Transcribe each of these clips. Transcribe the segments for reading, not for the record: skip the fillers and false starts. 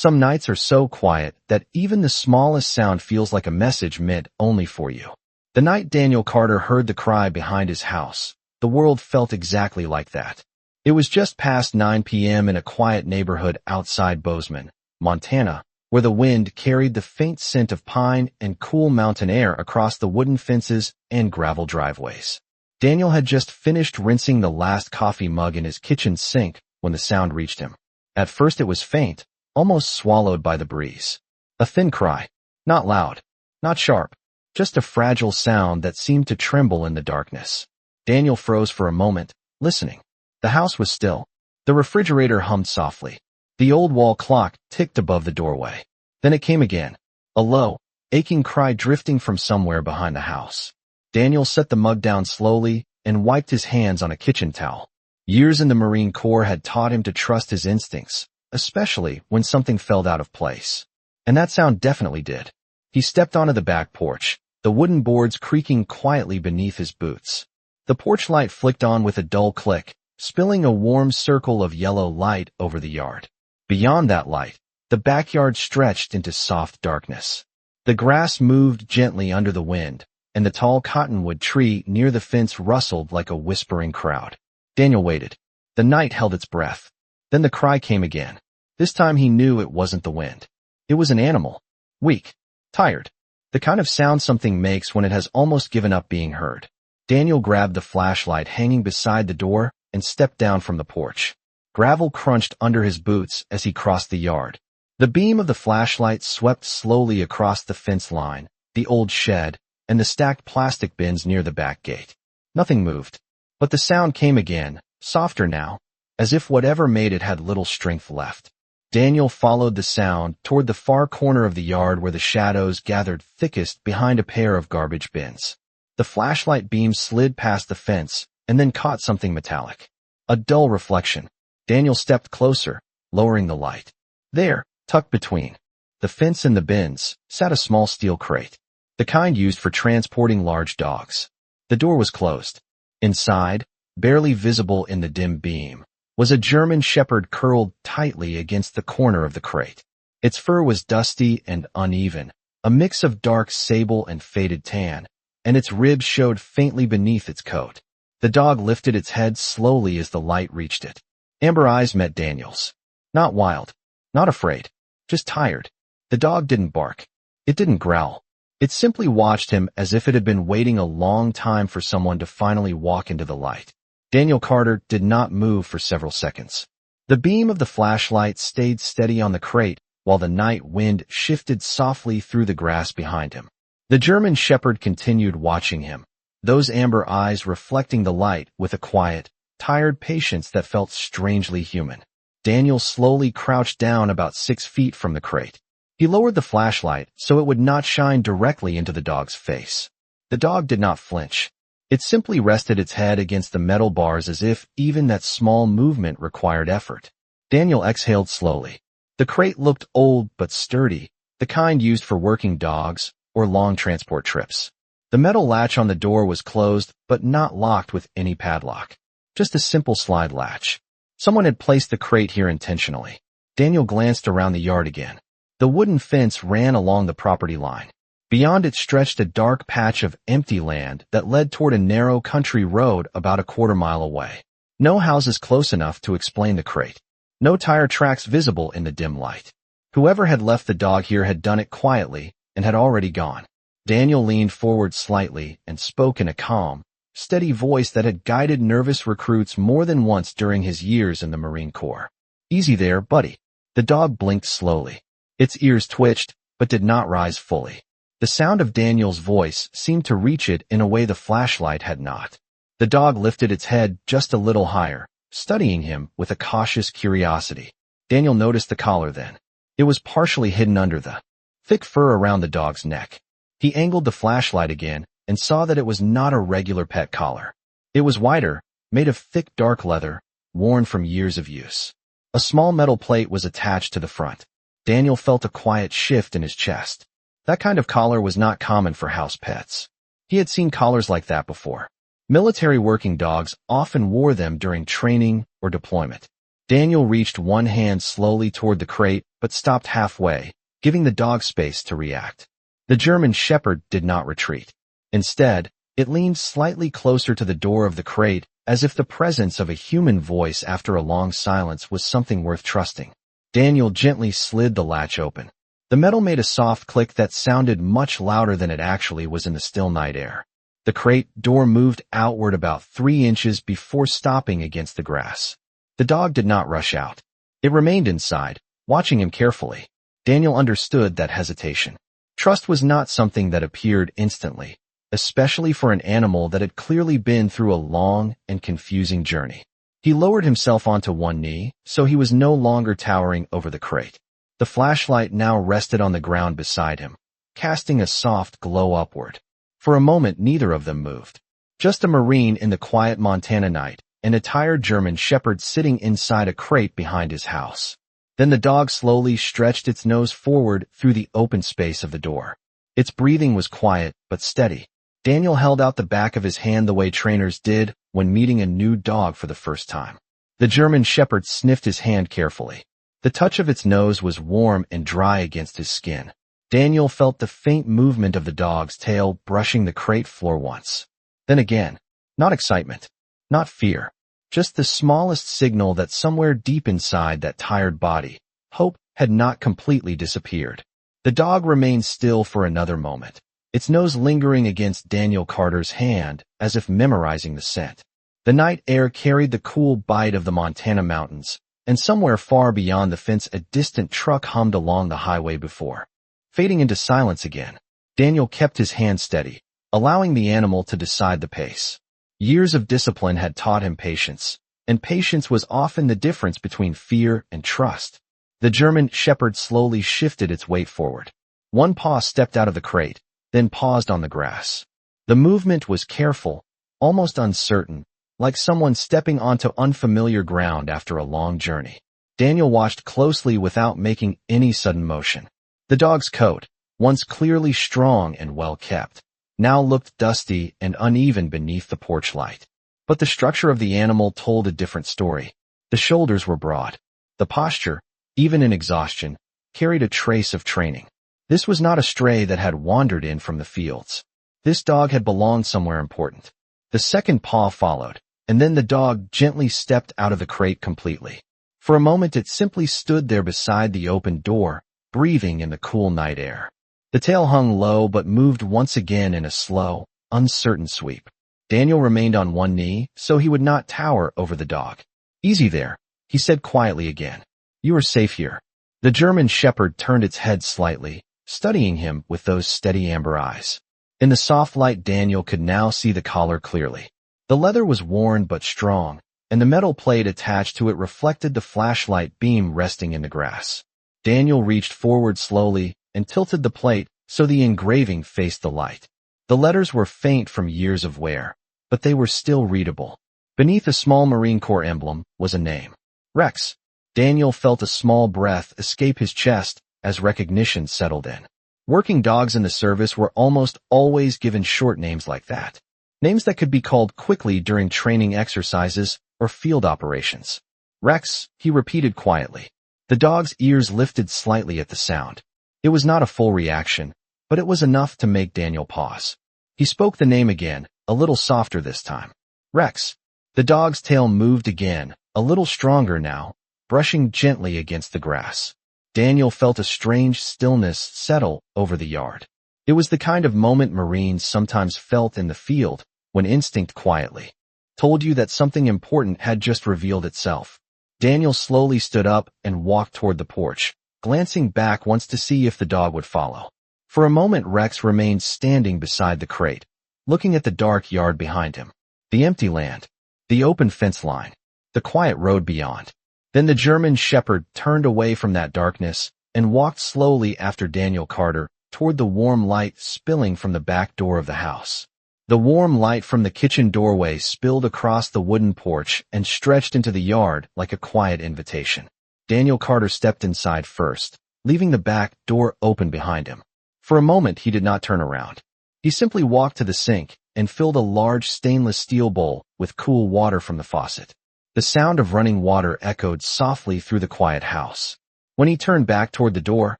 Some nights are so quiet that even the smallest sound feels like a message meant only for you. The night Daniel Carter heard the cry behind his house, the world felt exactly like that. It was just past 9 p.m. in a quiet neighborhood outside Bozeman, Montana, where the wind carried the faint scent of pine and cool mountain air across the wooden fences and gravel driveways. Daniel had just finished rinsing the last coffee mug in his kitchen sink when the sound reached him. At first it was faint, almost swallowed by the breeze. A thin cry. Not loud. Not sharp. Just a fragile sound that seemed to tremble in the darkness. Daniel froze for a moment, listening. The house was still. The refrigerator hummed softly. The old wall clock ticked above the doorway. Then it came again. A low, aching cry drifting from somewhere behind the house. Daniel set the mug down slowly and wiped his hands on a kitchen towel. Years in the Marine Corps had taught him to trust his instincts, especially when something felt out of place. And that sound definitely did. He stepped onto the back porch, the wooden boards creaking quietly beneath his boots. The porch light flicked on with a dull click, spilling a warm circle of yellow light over the yard. Beyond that light, the backyard stretched into soft darkness. The grass moved gently under the wind, and the tall cottonwood tree near the fence rustled like a whispering crowd. Daniel waited. The night held its breath. Then the cry came again. This time he knew it wasn't the wind. It was an animal. Weak. Tired. The kind of sound something makes when it has almost given up being heard. Daniel grabbed the flashlight hanging beside the door and stepped down from the porch. Gravel crunched under his boots as he crossed the yard. The beam of the flashlight swept slowly across the fence line, the old shed, and the stacked plastic bins near the back gate. Nothing moved. But the sound came again, softer now, as if whatever made it had little strength left. Daniel followed the sound toward the far corner of the yard where the shadows gathered thickest behind a pair of garbage bins. The flashlight beam slid past the fence and then caught something metallic. A dull reflection. Daniel stepped closer, lowering the light. There, tucked between the fence and the bins, sat a small steel crate, the kind used for transporting large dogs. The door was closed. Inside, barely visible in the dim beam, was a German shepherd curled tightly against the corner of the crate. Its fur was dusty and uneven, a mix of dark sable and faded tan, and its ribs showed faintly beneath its coat. The dog lifted its head slowly as the light reached it. Amber eyes met Daniel's. Not wild. Not afraid. Just tired. The dog didn't bark. It didn't growl. It simply watched him as if it had been waiting a long time for someone to finally walk into the light. Daniel Carter did not move for several seconds. The beam of the flashlight stayed steady on the crate while the night wind shifted softly through the grass behind him. The German shepherd continued watching him, those amber eyes reflecting the light with a quiet, tired patience that felt strangely human. Daniel slowly crouched down about 6 feet from the crate. He lowered the flashlight so it would not shine directly into the dog's face. The dog did not flinch. It simply rested its head against the metal bars as if even that small movement required effort. Daniel exhaled slowly. The crate looked old but sturdy, the kind used for working dogs or long transport trips. The metal latch on the door was closed but not locked with any padlock. Just a simple slide latch. Someone had placed the crate here intentionally. Daniel glanced around the yard again. The wooden fence ran along the property line. Beyond it stretched a dark patch of empty land that led toward a narrow country road about a quarter-mile away. No houses close enough to explain the crate. No tire tracks visible in the dim light. Whoever had left the dog here had done it quietly and had already gone. Daniel leaned forward slightly and spoke in a calm, steady voice that had guided nervous recruits more than once during his years in the Marine Corps. "Easy there, buddy." The dog blinked slowly. Its ears twitched, but did not rise fully. The sound of Daniel's voice seemed to reach it in a way the flashlight had not. The dog lifted its head just a little higher, studying him with a cautious curiosity. Daniel noticed the collar then. It was partially hidden under the thick fur around the dog's neck. He angled the flashlight again and saw that it was not a regular pet collar. It was wider, made of thick dark leather, worn from years of use. A small metal plate was attached to the front. Daniel felt a quiet shift in his chest. That kind of collar was not common for house pets. He had seen collars like that before. Military working dogs often wore them during training or deployment. Daniel reached one hand slowly toward the crate, but stopped halfway, giving the dog space to react. The German Shepherd did not retreat. Instead, it leaned slightly closer to the door of the crate, as if the presence of a human voice after a long silence was something worth trusting. Daniel gently slid the latch open. The metal made a soft click that sounded much louder than it actually was in the still night air. The crate door moved outward about 3 inches before stopping against the grass. The dog did not rush out. It remained inside, watching him carefully. Daniel understood that hesitation. Trust was not something that appeared instantly, especially for an animal that had clearly been through a long and confusing journey. He lowered himself onto one knee, so he was no longer towering over the crate. The flashlight now rested on the ground beside him, casting a soft glow upward. For a moment, neither of them moved. Just a Marine in the quiet Montana night, and a tired German Shepherd sitting inside a crate behind his house. Then the dog slowly stretched its nose forward through the open space of the door. Its breathing was quiet but steady. Daniel held out the back of his hand the way trainers did when meeting a new dog for the first time. The German Shepherd sniffed his hand carefully. The touch of its nose was warm and dry against his skin. Daniel felt the faint movement of the dog's tail brushing the crate floor once. Then again, not excitement, not fear, just the smallest signal that somewhere deep inside that tired body, hope had not completely disappeared. The dog remained still for another moment, its nose lingering against Daniel Carter's hand as if memorizing the scent. The night air carried the cool bite of the Montana mountains, and somewhere far beyond the fence a distant truck hummed along the highway before. Fading into silence again, Daniel kept his hand steady, allowing the animal to decide the pace. Years of discipline had taught him patience, and patience was often the difference between fear and trust. The German Shepherd slowly shifted its weight forward. One paw stepped out of the crate, then paused on the grass. The movement was careful, almost uncertain, like someone stepping onto unfamiliar ground after a long journey. Daniel watched closely without making any sudden motion. The dog's coat, once clearly strong and well-kept, now looked dusty and uneven beneath the porch light. But the structure of the animal told a different story. The shoulders were broad. The posture, even in exhaustion, carried a trace of training. This was not a stray that had wandered in from the fields. This dog had belonged somewhere important. The second paw followed, and then the dog gently stepped out of the crate completely. For a moment it simply stood there beside the open door, breathing in the cool night air. The tail hung low but moved once again in a slow, uncertain sweep. Daniel remained on one knee so he would not tower over the dog. "Easy there," he said quietly again. "You are safe here." The German Shepherd turned its head slightly, studying him with those steady amber eyes. In the soft light Daniel could now see the collar clearly. The leather was worn but strong, and the metal plate attached to it reflected the flashlight beam resting in the grass. Daniel reached forward slowly and tilted the plate so the engraving faced the light. The letters were faint from years of wear, but they were still readable. Beneath a small Marine Corps emblem was a name. Rex. Daniel felt a small breath escape his chest as recognition settled in. Working dogs in the service were almost always given short names like that. Names that could be called quickly during training exercises or field operations. "Rex," he repeated quietly. The dog's ears lifted slightly at the sound. It was not a full reaction, but it was enough to make Daniel pause. He spoke the name again, a little softer this time. "Rex." The dog's tail moved again, a little stronger now, brushing gently against the grass. Daniel felt a strange stillness settle over the yard. It was the kind of moment Marines sometimes felt in the field, when instinct quietly told you that something important had just revealed itself. Daniel slowly stood up and walked toward the porch, glancing back once to see if the dog would follow. For a moment Rex remained standing beside the crate, looking at the dark yard behind him, the empty land, the open fence line, the quiet road beyond. Then the German Shepherd turned away from that darkness and walked slowly after Daniel Carter toward the warm light spilling from the back door of the house. The warm light from the kitchen doorway spilled across the wooden porch and stretched into the yard like a quiet invitation. Daniel Carter stepped inside first, leaving the back door open behind him. For a moment he did not turn around. He simply walked to the sink and filled a large stainless steel bowl with cool water from the faucet. The sound of running water echoed softly through the quiet house. When he turned back toward the door,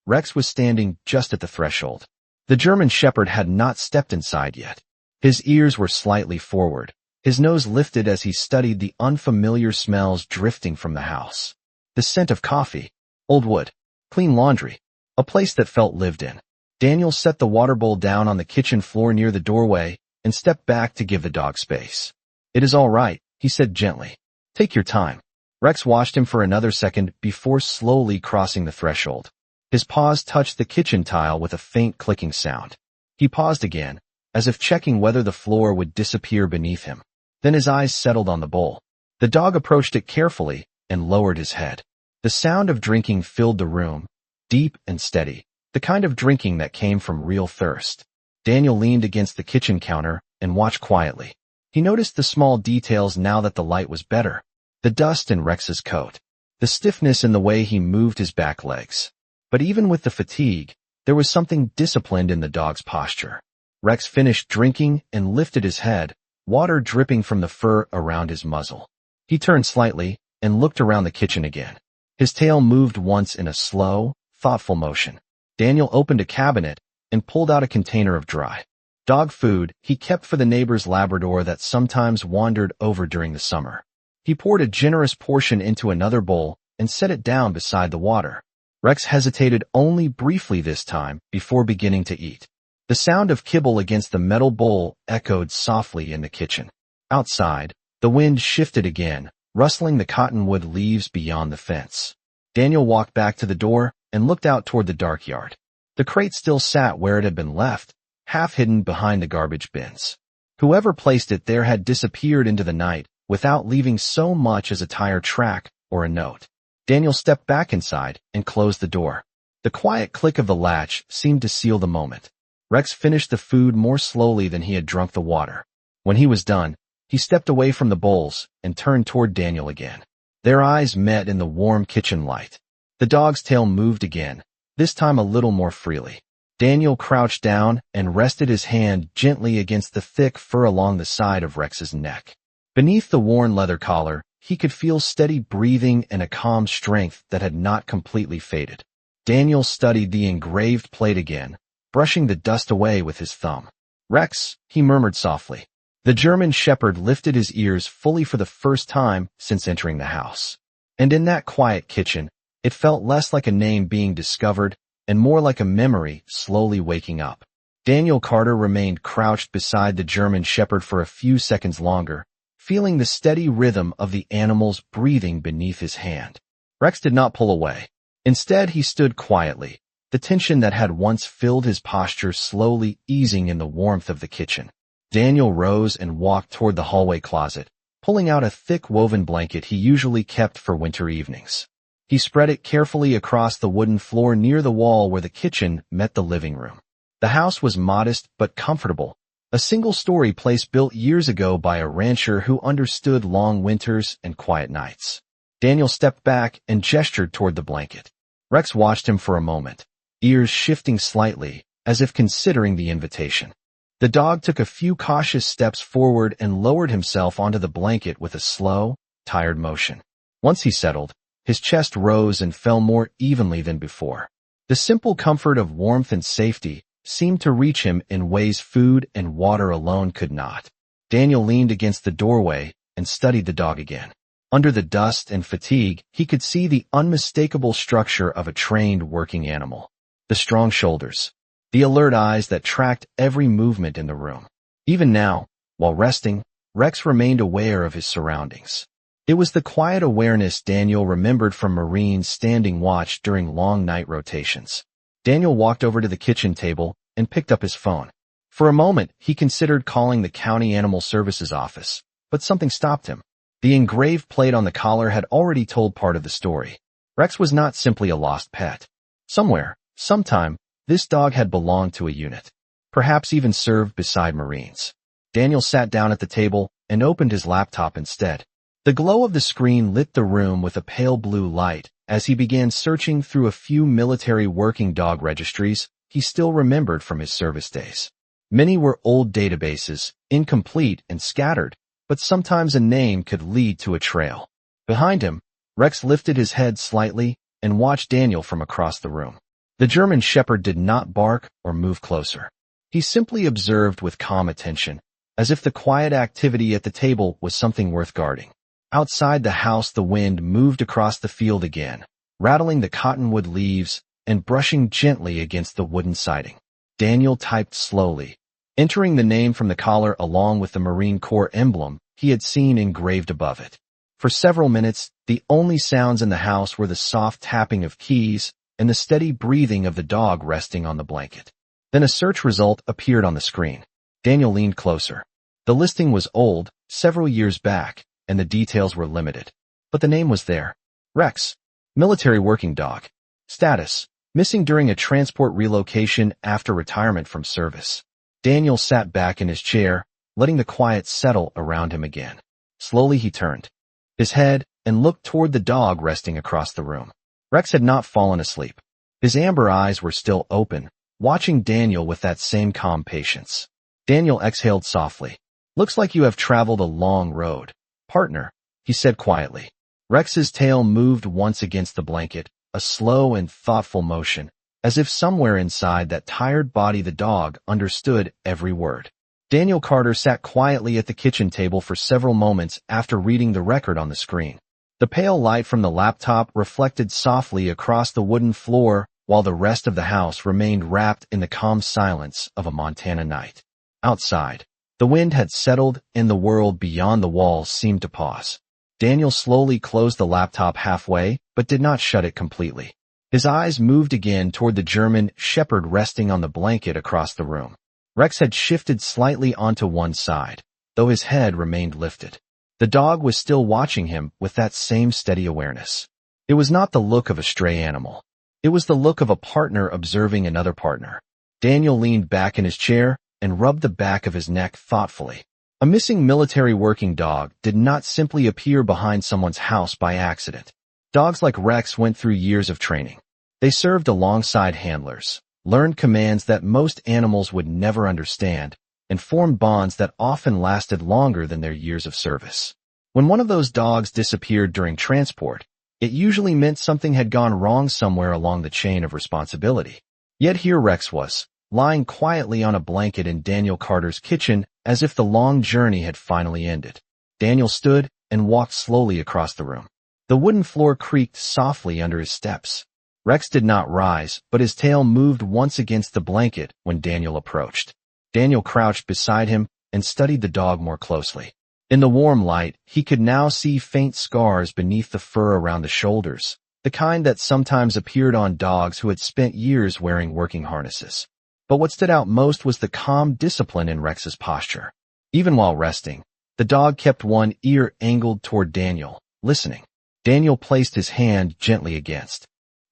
Rex was standing just at the threshold. The German Shepherd had not stepped inside yet. His ears were slightly forward, his nose lifted as he studied the unfamiliar smells drifting from the house. The scent of coffee, old wood, clean laundry, a place that felt lived in. Daniel set the water bowl down on the kitchen floor near the doorway and stepped back to give the dog space. "It is all right," he said gently. "Take your time." Rex watched him for another second before slowly crossing the threshold. His paws touched the kitchen tile with a faint clicking sound. He paused again, as if checking whether the floor would disappear beneath him. Then his eyes settled on the bowl. The dog approached it carefully and lowered his head. The sound of drinking filled the room, deep and steady, the kind of drinking that came from real thirst. Daniel leaned against the kitchen counter and watched quietly. He noticed the small details now that the light was better. The dust in Rex's coat, the stiffness in the way he moved his back legs. But even with the fatigue, there was something disciplined in the dog's posture. Rex finished drinking and lifted his head, water dripping from the fur around his muzzle. He turned slightly and looked around the kitchen again. His tail moved once in a slow, thoughtful motion. Daniel opened a cabinet and pulled out a container of dry dog food he kept for the neighbor's Labrador that sometimes wandered over during the summer. He poured a generous portion into another bowl and set it down beside the water. Rex hesitated only briefly this time before beginning to eat. The sound of kibble against the metal bowl echoed softly in the kitchen. Outside, the wind shifted again, rustling the cottonwood leaves beyond the fence. Daniel walked back to the door and looked out toward the dark yard. The crate still sat where it had been left, half hidden behind the garbage bins. Whoever placed it there had disappeared into the night without leaving so much as a tire track or a note. Daniel stepped back inside and closed the door. The quiet click of the latch seemed to seal the moment. Rex finished the food more slowly than he had drunk the water. When he was done, he stepped away from the bowls and turned toward Daniel again. Their eyes met in the warm kitchen light. The dog's tail moved again, this time a little more freely. Daniel crouched down and rested his hand gently against the thick fur along the side of Rex's neck. Beneath the worn leather collar, he could feel steady breathing and a calm strength that had not completely faded. Daniel studied the engraved plate again, brushing the dust away with his thumb. "Rex," he murmured softly. The German Shepherd lifted his ears fully for the first time since entering the house. And in that quiet kitchen, it felt less like a name being discovered and more like a memory slowly waking up. Daniel Carter remained crouched beside the German Shepherd for a few seconds longer, feeling the steady rhythm of the animal's breathing beneath his hand. Rex did not pull away. Instead, he stood quietly, the tension that had once filled his posture slowly easing in the warmth of the kitchen. Daniel rose and walked toward the hallway closet, pulling out a thick woven blanket he usually kept for winter evenings. He spread it carefully across the wooden floor near the wall where the kitchen met the living room. The house was modest but comfortable, a single-story place built years ago by a rancher who understood long winters and quiet nights. Daniel stepped back and gestured toward the blanket. Rex watched him for a moment, ears shifting slightly, as if considering the invitation. The dog took a few cautious steps forward and lowered himself onto the blanket with a slow, tired motion. Once he settled, his chest rose and fell more evenly than before. The simple comfort of warmth and safety seemed to reach him in ways food and water alone could not. Daniel leaned against the doorway and studied the dog again. Under the dust and fatigue, he could see the unmistakable structure of a trained working animal. The strong shoulders, the alert eyes that tracked every movement in the room. Even now, while resting, Rex remained aware of his surroundings. It was the quiet awareness Daniel remembered from Marines standing watch during long night rotations. Daniel walked over to the kitchen table and picked up his phone. For a moment, he considered calling the County Animal Services office, but something stopped him. The engraved plate on the collar had already told part of the story. Rex was not simply a lost pet. Somewhere, sometime, this dog had belonged to a unit, perhaps even served beside Marines. Daniel sat down at the table and opened his laptop instead. The glow of the screen lit the room with a pale blue light as he began searching through a few military working dog registries he still remembered from his service days. Many were old databases, incomplete and scattered, but sometimes a name could lead to a trail. Behind him, Rex lifted his head slightly and watched Daniel from across the room. The German shepherd did not bark or move closer. He simply observed with calm attention, as if the quiet activity at the table was something worth guarding. Outside the house, the wind moved across the field again, rattling the cottonwood leaves and brushing gently against the wooden siding. Daniel typed slowly, entering the name from the collar along with the Marine Corps emblem he had seen engraved above it. For several minutes, the only sounds in the house were the soft tapping of keys and the steady breathing of the dog resting on the blanket. Then a search result appeared on the screen. Daniel leaned closer. The listing was old, several years back, and the details were limited. But the name was there. Rex, military working dog. Status, missing during a transport relocation after retirement from service. Daniel sat back in his chair, letting the quiet settle around him again. Slowly he turned his head and looked toward the dog resting across the room. Rex had not fallen asleep. His amber eyes were still open, watching Daniel with that same calm patience. Daniel exhaled softly. Looks like you have traveled a long road, partner, he said quietly. Rex's tail moved once against the blanket, a slow and thoughtful motion, as if somewhere inside that tired body the dog understood every word. Daniel Carter sat quietly at the kitchen table for several moments after reading the record on the screen. The pale light from the laptop reflected softly across the wooden floor while the rest of the house remained wrapped in the calm silence of a Montana night. Outside, the wind had settled and the world beyond the walls seemed to pause. Daniel slowly closed the laptop halfway, but did not shut it completely. His eyes moved again toward the German shepherd resting on the blanket across the room. Rex had shifted slightly onto one side, though his head remained lifted. The dog was still watching him with that same steady awareness. It was not the look of a stray animal. It was the look of a partner observing another partner. Daniel leaned back in his chair and rubbed the back of his neck thoughtfully. A missing military working dog did not simply appear behind someone's house by accident. Dogs like Rex went through years of training. They served alongside handlers, learned commands that most animals would never understand, and formed bonds that often lasted longer than their years of service. When one of those dogs disappeared during transport, it usually meant something had gone wrong somewhere along the chain of responsibility. Yet here Rex was, lying quietly on a blanket in Daniel Carter's kitchen as if the long journey had finally ended. Daniel stood and walked slowly across the room. The wooden floor creaked softly under his steps. Rex did not rise, but his tail moved once against the blanket when Daniel approached. Daniel crouched beside him and studied the dog more closely. In the warm light, he could now see faint scars beneath the fur around the shoulders, the kind that sometimes appeared on dogs who had spent years wearing working harnesses. But what stood out most was the calm discipline in Rex's posture. Even while resting, the dog kept one ear angled toward Daniel, listening. Daniel placed his hand gently against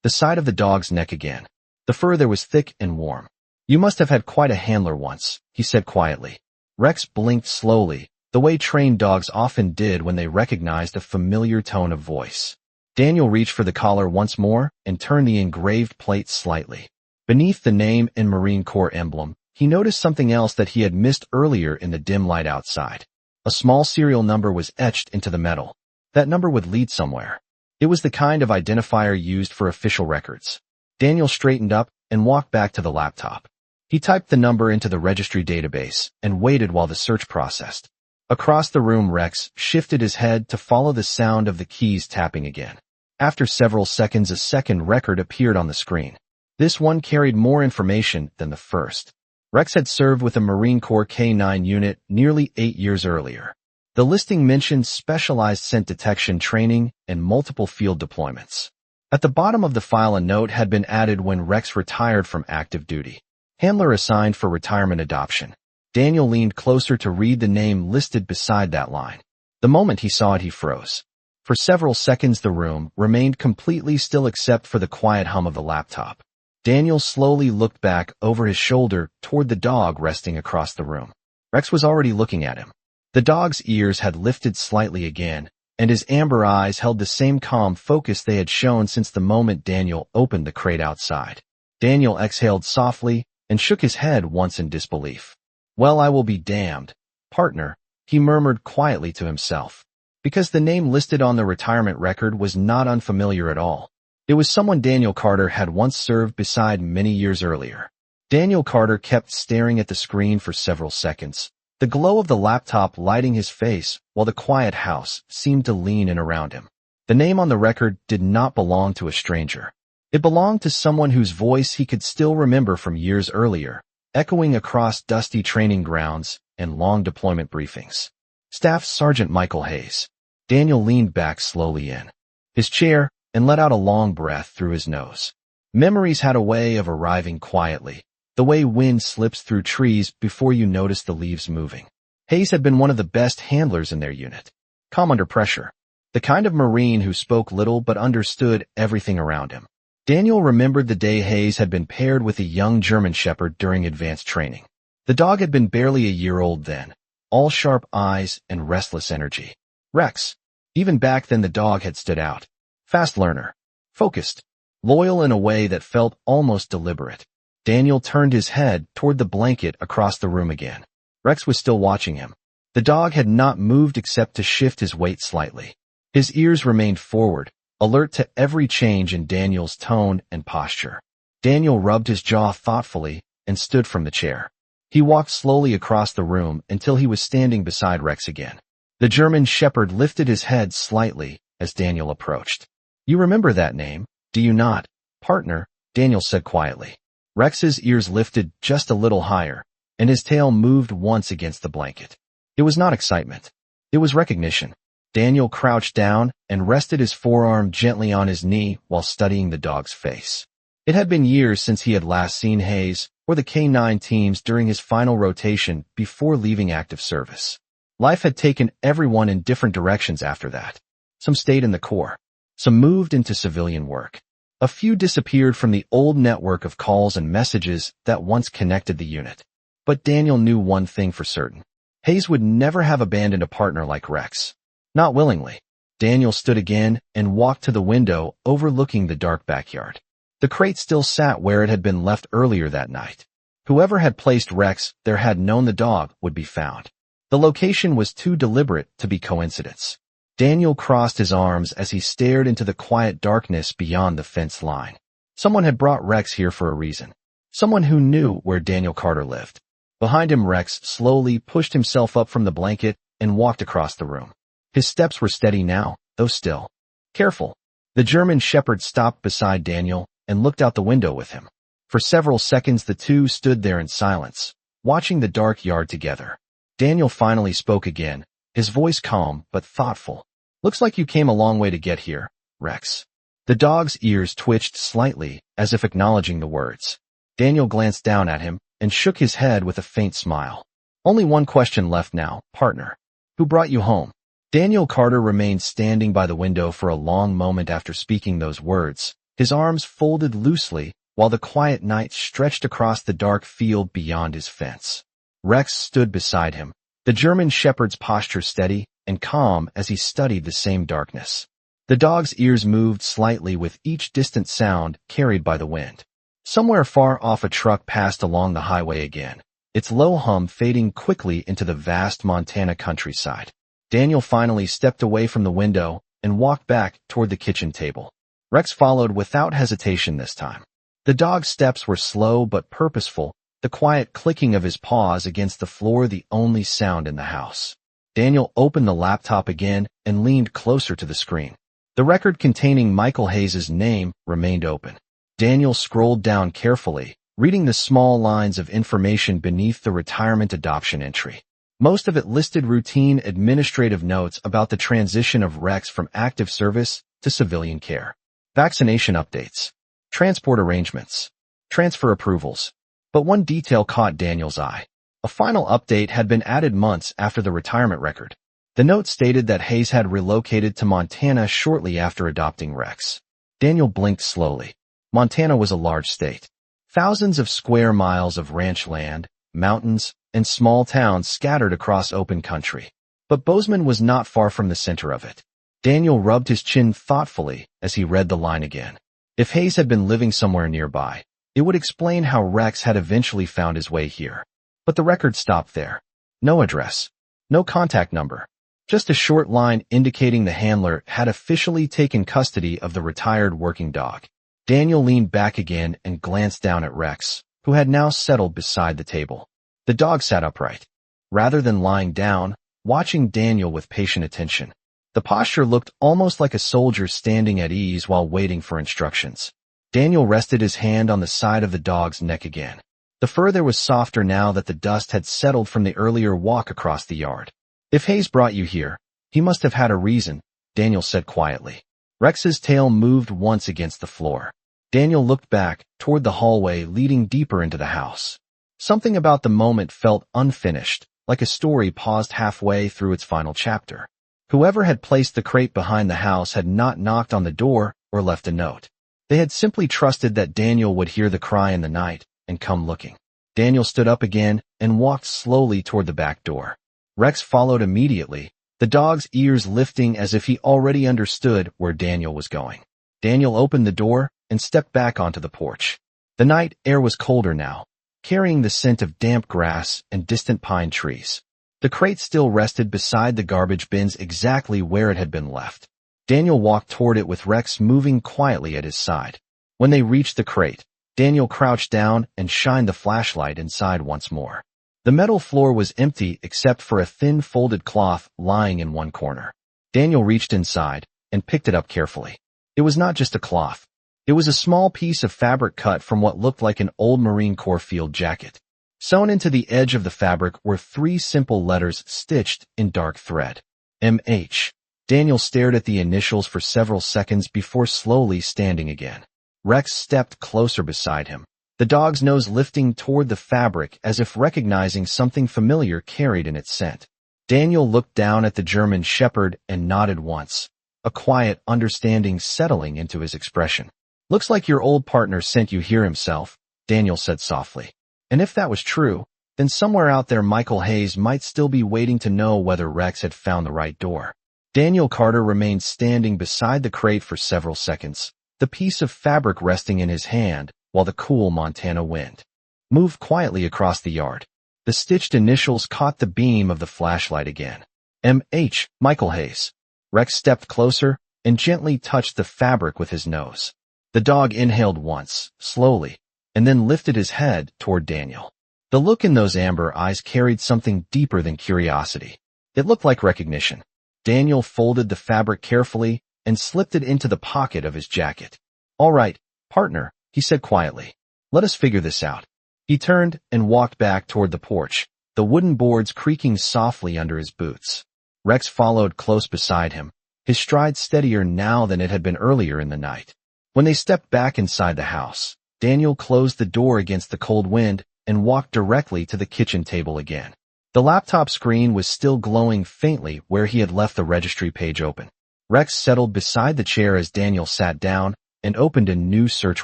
the side of the dog's neck again. The fur there was thick and warm. You must have had quite a handler once, he said quietly. Rex blinked slowly, the way trained dogs often did when they recognized a familiar tone of voice. Daniel reached for the collar once more and turned the engraved plate slightly. Beneath the name and Marine Corps emblem, he noticed something else that he had missed earlier in the dim light outside. A small serial number was etched into the metal. That number would lead somewhere. It was the kind of identifier used for official records. Daniel straightened up and walked back to the laptop. He typed the number into the registry database and waited while the search processed. Across the room, Rex shifted his head to follow the sound of the keys tapping again. After several seconds, a second record appeared on the screen. This one carried more information than the first. Rex had served with a Marine Corps K-9 unit nearly 8 years earlier. The listing mentioned specialized scent detection training and multiple field deployments. At the bottom of the file, a note had been added when Rex retired from active duty. Handler assigned for retirement adoption. Daniel leaned closer to read the name listed beside that line. The moment he saw it, he froze. For several seconds, the room remained completely still except for the quiet hum of the laptop. Daniel slowly looked back over his shoulder toward the dog resting across the room. Rex was already looking at him. The dog's ears had lifted slightly again, and his amber eyes held the same calm focus they had shown since the moment Daniel opened the crate outside. Daniel exhaled softly and shook his head once in disbelief. Well, I will be damned, partner, he murmured quietly to himself. Because the name listed on the retirement record was not unfamiliar at all. It was someone Daniel Carter had once served beside many years earlier. Daniel Carter kept staring at the screen for several seconds, the glow of the laptop lighting his face while the quiet house seemed to lean in around him. The name on the record did not belong to a stranger. It belonged to someone whose voice he could still remember from years earlier, echoing across dusty training grounds and long deployment briefings. Staff Sergeant Michael Hayes. Daniel leaned back slowly in his chair and let out a long breath through his nose. Memories had a way of arriving quietly, the way wind slips through trees before you notice the leaves moving. Hayes had been one of the best handlers in their unit. Calm under pressure. The kind of Marine who spoke little but understood everything around him. Daniel remembered the day Hayes had been paired with a young German Shepherd during advanced training. The dog had been barely a year old then, all sharp eyes and restless energy. Rex. Even back then the dog had stood out. Fast learner. Focused. Loyal in a way that felt almost deliberate. Daniel turned his head toward the blanket across the room again. Rex was still watching him. The dog had not moved except to shift his weight slightly. His ears remained forward, alert to every change in Daniel's tone and posture. Daniel rubbed his jaw thoughtfully and stood from the chair. He walked slowly across the room until he was standing beside Rex again. The German Shepherd lifted his head slightly as Daniel approached. "You remember that name, do you not, partner?" Daniel said quietly. Rex's ears lifted just a little higher, and his tail moved once against the blanket. It was not excitement. It was recognition. Daniel crouched down and rested his forearm gently on his knee while studying the dog's face. It had been years since he had last seen Hayes or the K-9 teams during his final rotation before leaving active service. Life had taken everyone in different directions after that. Some stayed in the Corps. Some moved into civilian work. A few disappeared from the old network of calls and messages that once connected the unit. But Daniel knew one thing for certain. Hayes would never have abandoned a partner like Rex. Not willingly. Daniel stood again and walked to the window overlooking the dark backyard. The crate still sat where it had been left earlier that night. Whoever had placed Rex there had known the dog would be found. The location was too deliberate to be coincidence. Daniel crossed his arms as he stared into the quiet darkness beyond the fence line. Someone had brought Rex here for a reason. Someone who knew where Daniel Carter lived. Behind him, Rex slowly pushed himself up from the blanket and walked across the room. His steps were steady now, though still. Careful. The German Shepherd stopped beside Daniel and looked out the window with him. For several seconds the two stood there in silence, watching the dark yard together. Daniel finally spoke again, his voice calm but thoughtful. "Looks like you came a long way to get here, Rex." The dog's ears twitched slightly, as if acknowledging the words. Daniel glanced down at him and shook his head with a faint smile. "Only one question left now, partner. Who brought you home?" Daniel Carter remained standing by the window for a long moment after speaking those words, his arms folded loosely while the quiet night stretched across the dark field beyond his fence. Rex stood beside him, the German Shepherd's posture steady and calm as he studied the same darkness. The dog's ears moved slightly with each distant sound carried by the wind. Somewhere far off a truck passed along the highway again, its low hum fading quickly into the vast Montana countryside. Daniel finally stepped away from the window and walked back toward the kitchen table. Rex followed without hesitation this time. The dog's steps were slow but purposeful, the quiet clicking of his paws against the floor the only sound in the house. Daniel opened the laptop again and leaned closer to the screen. The record containing Michael Hayes' name remained open. Daniel scrolled down carefully, reading the small lines of information beneath the retirement adoption entry. Most of it listed routine administrative notes about the transition of Rex from active service to civilian care. Vaccination updates. Transport arrangements. Transfer approvals. But one detail caught Daniel's eye. A final update had been added months after the retirement record. The note stated that Hayes had relocated to Montana shortly after adopting Rex. Daniel blinked slowly. Montana was a large state. Thousands of square miles of ranch land, mountains, and small towns scattered across open country. But Bozeman was not far from the center of it. Daniel rubbed his chin thoughtfully as he read the line again. If Hayes had been living somewhere nearby, it would explain how Rex had eventually found his way here. But the record stopped there. No address. No contact number. Just a short line indicating the handler had officially taken custody of the retired working dog. Daniel leaned back again and glanced down at Rex, who had now settled beside the table. The dog sat upright, rather than lying down, watching Daniel with patient attention. The posture looked almost like a soldier standing at ease while waiting for instructions. Daniel rested his hand on the side of the dog's neck again. The fur there was softer now that the dust had settled from the earlier walk across the yard. If Hayes brought you here, he must have had a reason, Daniel said quietly. Rex's tail moved once against the floor. Daniel looked back, toward the hallway leading deeper into the house. Something about the moment felt unfinished, like a story paused halfway through its final chapter. Whoever had placed the crate behind the house had not knocked on the door or left a note. They had simply trusted that Daniel would hear the cry in the night and come looking. Daniel stood up again and walked slowly toward the back door. Rex followed immediately, the dog's ears lifting as if he already understood where Daniel was going. Daniel opened the door and stepped back onto the porch. The night air was colder now, carrying the scent of damp grass and distant pine trees. The crate still rested beside the garbage bins exactly where it had been left. Daniel walked toward it with Rex moving quietly at his side. When they reached the crate, Daniel crouched down and shined the flashlight inside once more. The metal floor was empty except for a thin folded cloth lying in one corner. Daniel reached inside and picked it up carefully. It was not just a cloth. It was a small piece of fabric cut from what looked like an old Marine Corps field jacket. Sewn into the edge of the fabric were 3 simple letters stitched in dark thread. M.H. Daniel stared at the initials for several seconds before slowly standing again. Rex stepped closer beside him, the dog's nose lifting toward the fabric as if recognizing something familiar carried in its scent. Daniel looked down at the German shepherd and nodded once, a quiet understanding settling into his expression. "Looks like your old partner sent you here himself," Daniel said softly. And if that was true, then somewhere out there Michael Hayes might still be waiting to know whether Rex had found the right door. Daniel Carter remained standing beside the crate for several seconds, the piece of fabric resting in his hand while the cool Montana wind moved quietly across the yard. The stitched initials caught the beam of the flashlight again. M.H. Michael Hayes. Rex stepped closer and gently touched the fabric with his nose. The dog inhaled once, slowly, and then lifted his head toward Daniel. The look in those amber eyes carried something deeper than curiosity. It looked like recognition. Daniel folded the fabric carefully and slipped it into the pocket of his jacket. "All right, partner," he said quietly. "Let us figure this out." He turned and walked back toward the porch, the wooden boards creaking softly under his boots. Rex followed close beside him, his stride steadier now than it had been earlier in the night. When they stepped back inside the house, Daniel closed the door against the cold wind and walked directly to the kitchen table again. The laptop screen was still glowing faintly where he had left the registry page open. Rex settled beside the chair as Daniel sat down and opened a new search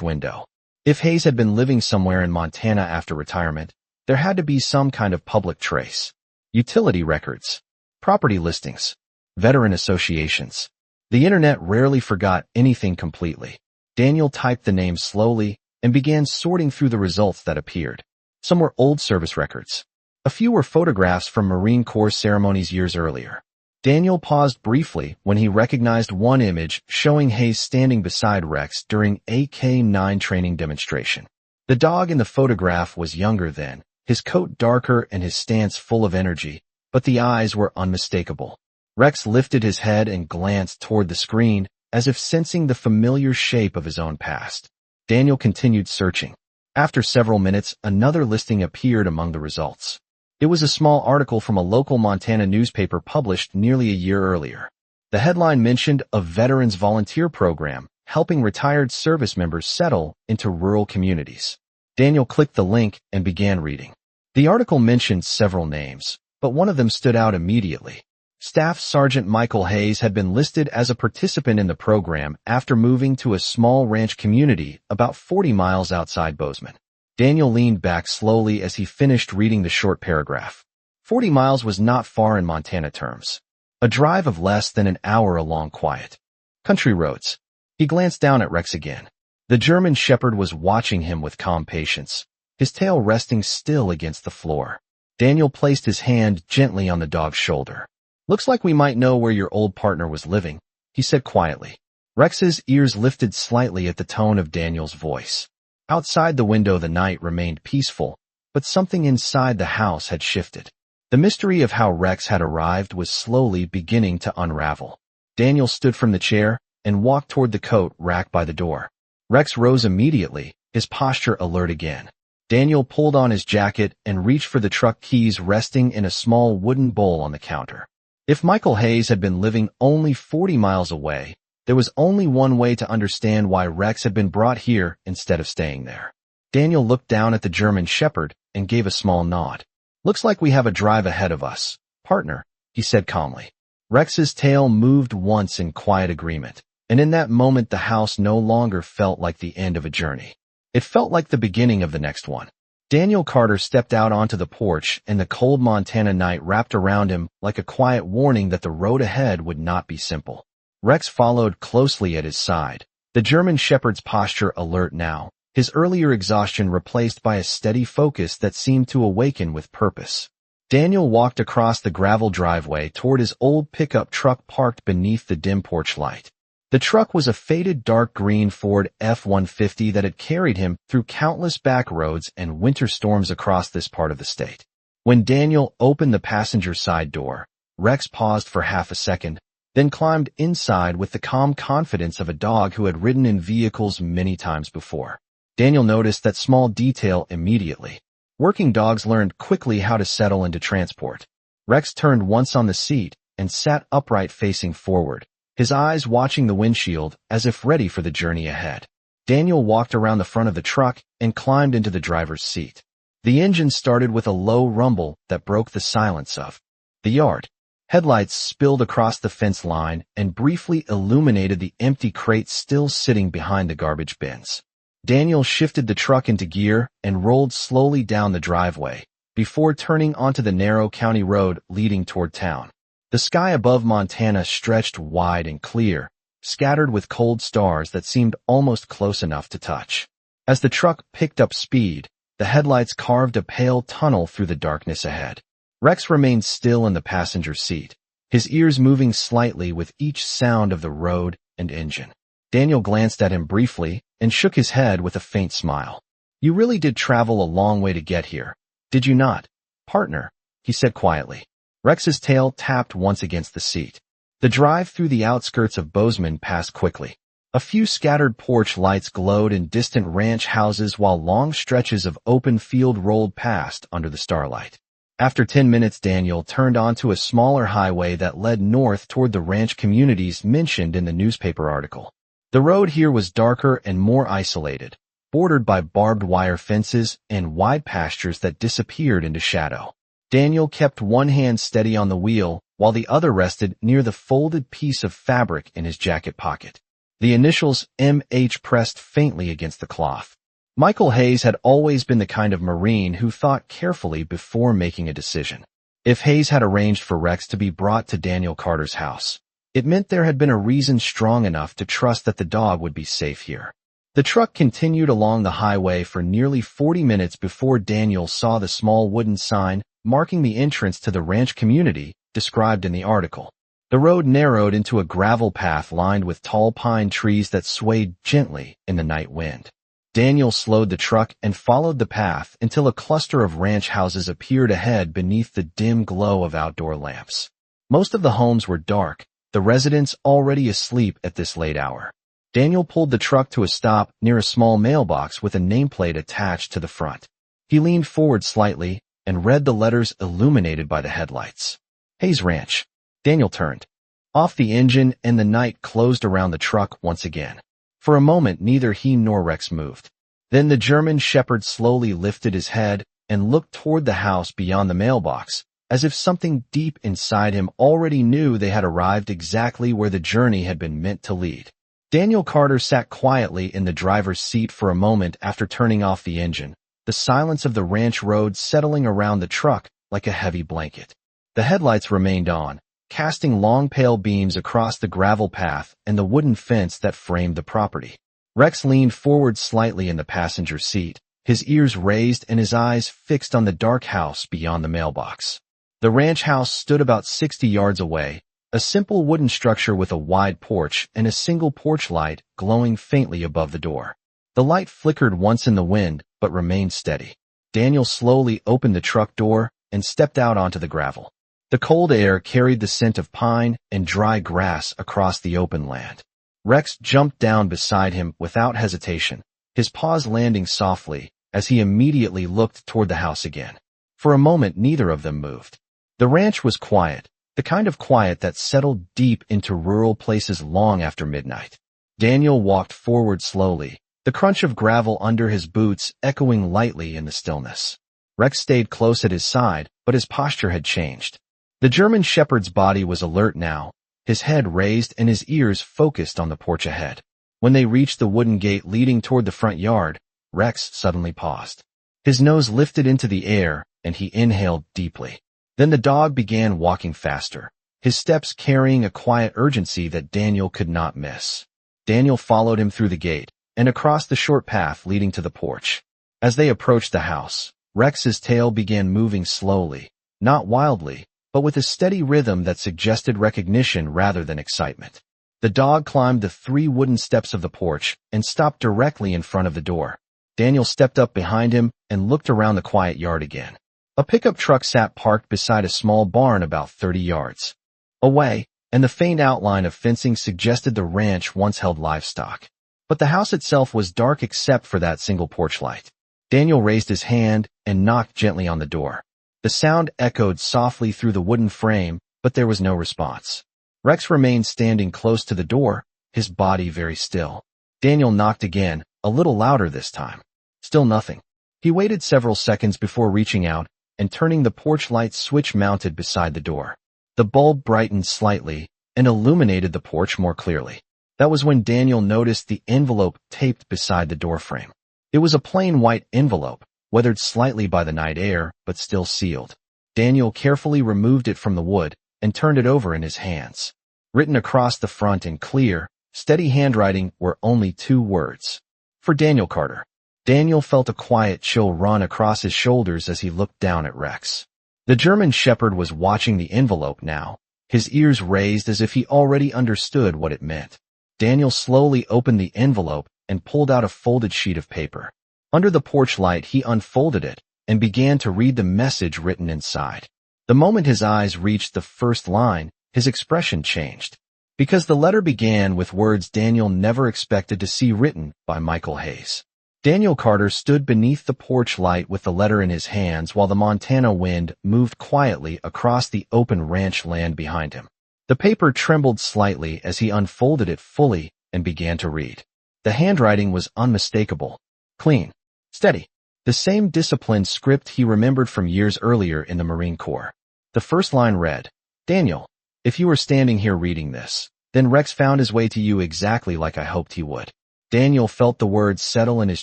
window. If Hayes had been living somewhere in Montana after retirement, there had to be some kind of public trace. Utility records, property listings, veteran associations. The internet rarely forgot anything completely. Daniel typed the name slowly and began sorting through the results that appeared. Some were old service records. A few were photographs from Marine Corps ceremonies years earlier. Daniel paused briefly when he recognized one image showing Hayes standing beside Rex during AK-9 training demonstration. The dog in the photograph was younger then, his coat darker and his stance full of energy, but the eyes were unmistakable. Rex lifted his head and glanced toward the screen, as if sensing the familiar shape of his own past. Daniel continued searching. After several minutes, another listing appeared among the results. It was a small article from a local Montana newspaper published nearly a year earlier. The headline mentioned a veterans volunteer program helping retired service members settle into rural communities. Daniel clicked the link and began reading. The article mentioned several names, but one of them stood out immediately. Staff Sergeant Michael Hayes had been listed as a participant in the program after moving to a small ranch community about 40 miles outside Bozeman. Daniel leaned back slowly as he finished reading the short paragraph. 40 miles was not far in Montana terms. A drive of less than an hour along quiet country roads. He glanced down at Rex again. The German shepherd was watching him with calm patience, his tail resting still against the floor. Daniel placed his hand gently on the dog's shoulder. "Looks like we might know where your old partner was living," he said quietly. Rex's ears lifted slightly at the tone of Daniel's voice. Outside the window the night remained peaceful, but something inside the house had shifted. The mystery of how Rex had arrived was slowly beginning to unravel. Daniel stood from the chair and walked toward the coat rack by the door. Rex rose immediately, his posture alert again. Daniel pulled on his jacket and reached for the truck keys resting in a small wooden bowl on the counter. If Michael Hayes had been living only 40 miles away, there was only one way to understand why Rex had been brought here instead of staying there. Daniel looked down at the German Shepherd and gave a small nod. "Looks like we have a drive ahead of us, partner," he said calmly. Rex's tail moved once in quiet agreement, and in that moment the house no longer felt like the end of a journey. It felt like the beginning of the next one. Daniel Carter stepped out onto the porch, and the cold Montana night wrapped around him like a quiet warning that the road ahead would not be simple. Rex followed closely at his side, the German Shepherd's posture alert now, his earlier exhaustion replaced by a steady focus that seemed to awaken with purpose. Daniel walked across the gravel driveway toward his old pickup truck parked beneath the dim porch light. The truck was a faded dark green Ford F-150 that had carried him through countless back roads and winter storms across this part of the state. When Daniel opened the passenger side door, Rex paused for half a second, then climbed inside with the calm confidence of a dog who had ridden in vehicles many times before. Daniel noticed that small detail immediately. Working dogs learned quickly how to settle into transport. Rex turned once on the seat and sat upright facing forward, his eyes watching the windshield as if ready for the journey ahead. Daniel walked around the front of the truck and climbed into the driver's seat. The engine started with a low rumble that broke the silence of the yard. Headlights spilled across the fence line and briefly illuminated the empty crates still sitting behind the garbage bins. Daniel shifted the truck into gear and rolled slowly down the driveway, before turning onto the narrow county road leading toward town. The sky above Montana stretched wide and clear, scattered with cold stars that seemed almost close enough to touch. As the truck picked up speed, the headlights carved a pale tunnel through the darkness ahead. Rex remained still in the passenger seat, his ears moving slightly with each sound of the road and engine. Daniel glanced at him briefly and shook his head with a faint smile. "You really did travel a long way to get here, did you not, partner?" he said quietly. Rex's tail tapped once against the seat. The drive through the outskirts of Bozeman passed quickly. A few scattered porch lights glowed in distant ranch houses while long stretches of open field rolled past under the starlight. After 10 minutes, Daniel turned onto a smaller highway that led north toward the ranch communities mentioned in the newspaper article. The road here was darker and more isolated, bordered by barbed wire fences and wide pastures that disappeared into shadow. Daniel kept one hand steady on the wheel while the other rested near the folded piece of fabric in his jacket pocket. The initials M.H. pressed faintly against the cloth. Michael Hayes had always been the kind of Marine who thought carefully before making a decision. If Hayes had arranged for Rex to be brought to Daniel Carter's house, it meant there had been a reason strong enough to trust that the dog would be safe here. The truck continued along the highway for nearly 40 minutes before Daniel saw the small wooden sign marking the entrance to the ranch community described in the article. The road narrowed into a gravel path lined with tall pine trees that swayed gently in the night wind. Daniel slowed the truck and followed the path until a cluster of ranch houses appeared ahead beneath the dim glow of outdoor lamps. Most of the homes were dark, the residents already asleep at this late hour. Daniel pulled the truck to a stop near a small mailbox with a nameplate attached to the front. He leaned forward slightly and read the letters illuminated by the headlights. Hayes Ranch. Daniel turned off the engine and the night closed around the truck once again. For a moment, neither he nor Rex moved. Then the German Shepherd slowly lifted his head and looked toward the house beyond the mailbox, as if something deep inside him already knew they had arrived exactly where the journey had been meant to lead. Daniel Carter sat quietly in the driver's seat for a moment after turning off the engine, the silence of the ranch road settling around the truck like a heavy blanket. The headlights remained on, casting long pale beams across the gravel path and the wooden fence that framed the property. Rex leaned forward slightly in the passenger seat, his ears raised and his eyes fixed on the dark house beyond the mailbox. The ranch house stood about 60 yards away, a simple wooden structure with a wide porch and a single porch light glowing faintly above the door. The light flickered once in the wind, but remained steady. Daniel slowly opened the truck door and stepped out onto the gravel. The cold air carried the scent of pine and dry grass across the open land. Rex jumped down beside him without hesitation, his paws landing softly as he immediately looked toward the house again. For a moment, neither of them moved. The ranch was quiet, the kind of quiet that settled deep into rural places long after midnight. Daniel walked forward slowly, the crunch of gravel under his boots echoing lightly in the stillness. Rex stayed close at his side, but his posture had changed. The German shepherd's body was alert now, his head raised and his ears focused on the porch ahead. When they reached the wooden gate leading toward the front yard, Rex suddenly paused. His nose lifted into the air, and he inhaled deeply. Then the dog began walking faster, his steps carrying a quiet urgency that Daniel could not miss. Daniel followed him through the gate and across the short path leading to the porch. As they approached the house, Rex's tail began moving slowly, not wildly, but with a steady rhythm that suggested recognition rather than excitement. The dog climbed the 3 wooden steps of the porch and stopped directly in front of the door. Daniel stepped up behind him and looked around the quiet yard again. A pickup truck sat parked beside a small barn about 30 yards away, and the faint outline of fencing suggested the ranch once held livestock. But the house itself was dark except for that single porch light. Daniel raised his hand and knocked gently on the door. The sound echoed softly through the wooden frame, but there was no response. Rex remained standing close to the door, his body very still. Daniel knocked again, a little louder this time. Still nothing. He waited several seconds before reaching out and turning the porch light switch mounted beside the door. The bulb brightened slightly and illuminated the porch more clearly. That was when Daniel noticed the envelope taped beside the doorframe. It was a plain white envelope, weathered slightly by the night air, but still sealed. Daniel carefully removed it from the wood and turned it over in his hands. Written across the front in clear, steady handwriting were only 2 words. For Daniel Carter. Daniel felt a quiet chill run across his shoulders as he looked down at Rex. The German shepherd was watching the envelope now, his ears raised as if he already understood what it meant. Daniel slowly opened the envelope and pulled out a folded sheet of paper. Under the porch light, he unfolded it and began to read the message written inside. The moment his eyes reached the first line, his expression changed. Because the letter began with words Daniel never expected to see written by Michael Hayes. Daniel Carter stood beneath the porch light with the letter in his hands while the Montana wind moved quietly across the open ranch land behind him. The paper trembled slightly as he unfolded it fully and began to read. The handwriting was unmistakable, clean, steady. The same disciplined script he remembered from years earlier in the Marine Corps. The first line read, "Daniel, if you were standing here reading this, then Rex found his way to you exactly like I hoped he would." Daniel felt the words settle in his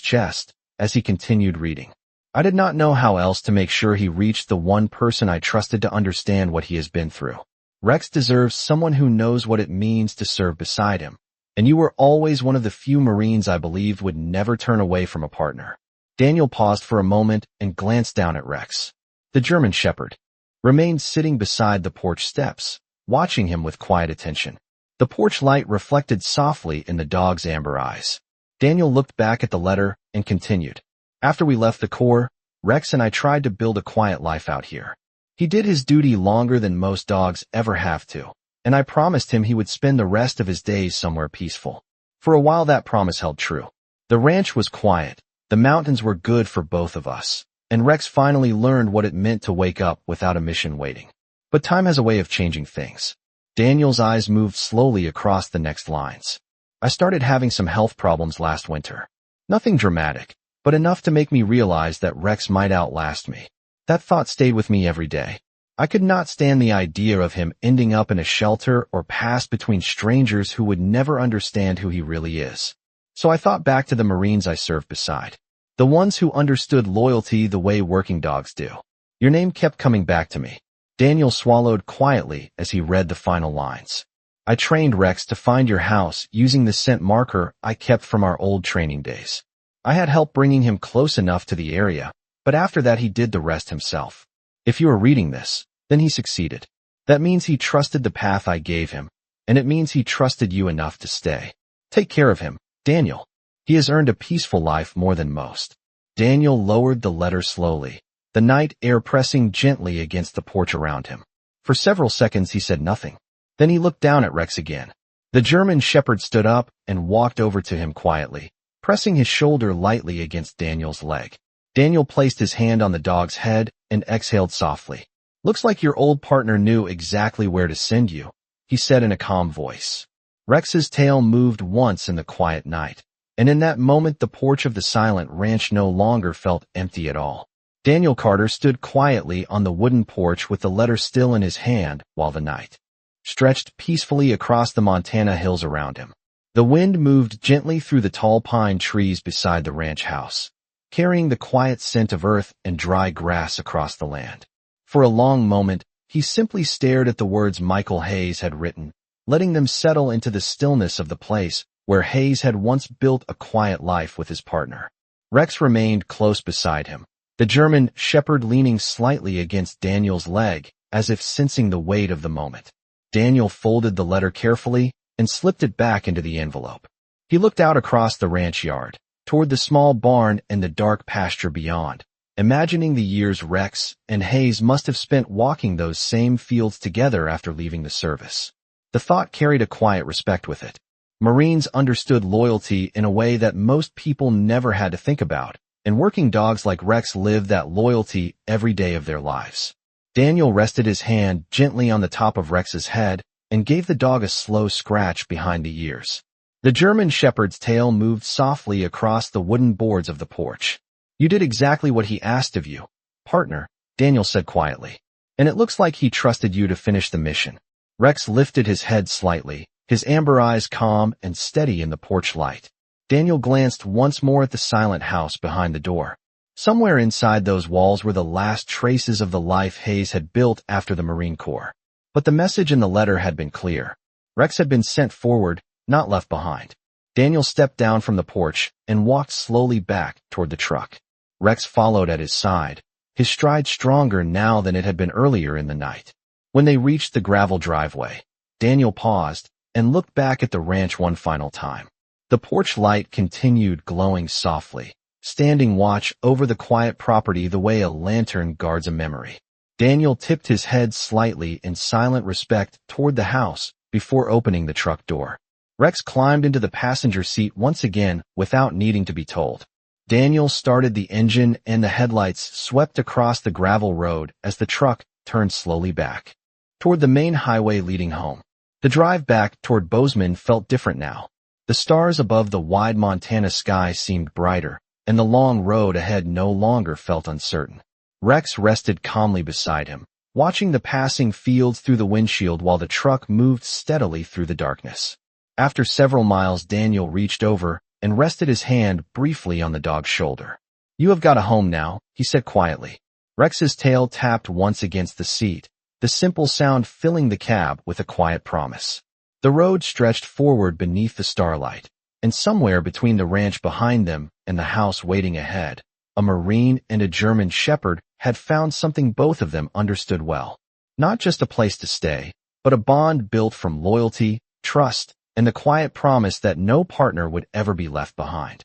chest as he continued reading. "I did not know how else to make sure he reached the one person I trusted to understand what he has been through. Rex deserves someone who knows what it means to serve beside him, and you were always one of the few Marines I believed would never turn away from a partner." Daniel paused for a moment and glanced down at Rex. The German shepherd remained sitting beside the porch steps, watching him with quiet attention. The porch light reflected softly in the dog's amber eyes. Daniel looked back at the letter and continued. "After we left the Corps, Rex and I tried to build a quiet life out here. He did his duty longer than most dogs ever have to, and I promised him he would spend the rest of his days somewhere peaceful. For a while that promise held true. The ranch was quiet, the mountains were good for both of us, and Rex finally learned what it meant to wake up without a mission waiting. But time has a way of changing things." Daniel's eyes moved slowly across the next lines. "I started having some health problems last winter. Nothing dramatic, but enough to make me realize that Rex might outlast me. That thought stayed with me every day. I could not stand the idea of him ending up in a shelter or passed between strangers who would never understand who he really is. So I thought back to the Marines I served beside. The ones who understood loyalty the way working dogs do. Your name kept coming back to me." Daniel swallowed quietly as he read the final lines. "I trained Rex to find your house using the scent marker I kept from our old training days. I had help bringing him close enough to the area, but after that he did the rest himself. If you are reading this, then he succeeded. That means he trusted the path I gave him, and it means he trusted you enough to stay. Take care of him, Daniel. He has earned a peaceful life more than most. Daniel lowered the letter slowly, the night air pressing gently against the porch around him. For several seconds he said nothing. Then he looked down at Rex again. The German shepherd stood up and walked over to him quietly, pressing his shoulder lightly against Daniel's leg. Daniel placed his hand on the dog's head and exhaled softly. Looks like your old partner knew exactly where to send you, he said in a calm voice. Rex's tail moved once in the quiet night, and in that moment the porch of the silent ranch no longer felt empty at all. Daniel Carter stood quietly on the wooden porch with the letter still in his hand while the night stretched peacefully across the Montana hills around him. The wind moved gently through the tall pine trees beside the ranch house, carrying the quiet scent of earth and dry grass across the land. For a long moment, he simply stared at the words Michael Hayes had written, letting them settle into the stillness of the place where Hayes had once built a quiet life with his partner. Rex remained close beside him, the German shepherd leaning slightly against Daniel's leg, as if sensing the weight of the moment. Daniel folded the letter carefully and slipped it back into the envelope. He looked out across the ranch yard, toward the small barn and the dark pasture beyond, imagining the years Rex and Hayes must have spent walking those same fields together after leaving the service. The thought carried a quiet respect with it. Marines understood loyalty in a way that most people never had to think about, and working dogs like Rex lived that loyalty every day of their lives. Daniel rested his hand gently on the top of Rex's head and gave the dog a slow scratch behind the ears. The German shepherd's tail moved softly across the wooden boards of the porch. You did exactly what he asked of you, partner, Daniel said quietly. And it looks like he trusted you to finish the mission. Rex lifted his head slightly, his amber eyes calm and steady in the porch light. Daniel glanced once more at the silent house behind the door. Somewhere inside those walls were the last traces of the life Hayes had built after the Marine Corps. But the message in the letter had been clear. Rex had been sent forward, not left behind. Daniel stepped down from the porch and walked slowly back toward the truck. Rex followed at his side, his stride stronger now than it had been earlier in the night. When they reached the gravel driveway, Daniel paused and looked back at the ranch one final time. The porch light continued glowing softly, standing watch over the quiet property the way a lantern guards a memory. Daniel tipped his head slightly in silent respect toward the house before opening the truck door. Rex climbed into the passenger seat once again without needing to be told. Daniel started the engine and the headlights swept across the gravel road as the truck turned slowly back toward the main highway leading home. The drive back toward Bozeman felt different now. The stars above the wide Montana sky seemed brighter, and the long road ahead no longer felt uncertain. Rex rested calmly beside him, watching the passing fields through the windshield while the truck moved steadily through the darkness. After several miles, Daniel reached over and rested his hand briefly on the dog's shoulder. You have got a home now, he said quietly. Rex's tail tapped once against the seat, the simple sound filling the cab with a quiet promise. The road stretched forward beneath the starlight, and somewhere between the ranch behind them and the house waiting ahead, a Marine and a German shepherd had found something both of them understood well. Not just a place to stay, but a bond built from loyalty, trust, and the quiet promise that no partner would ever be left behind.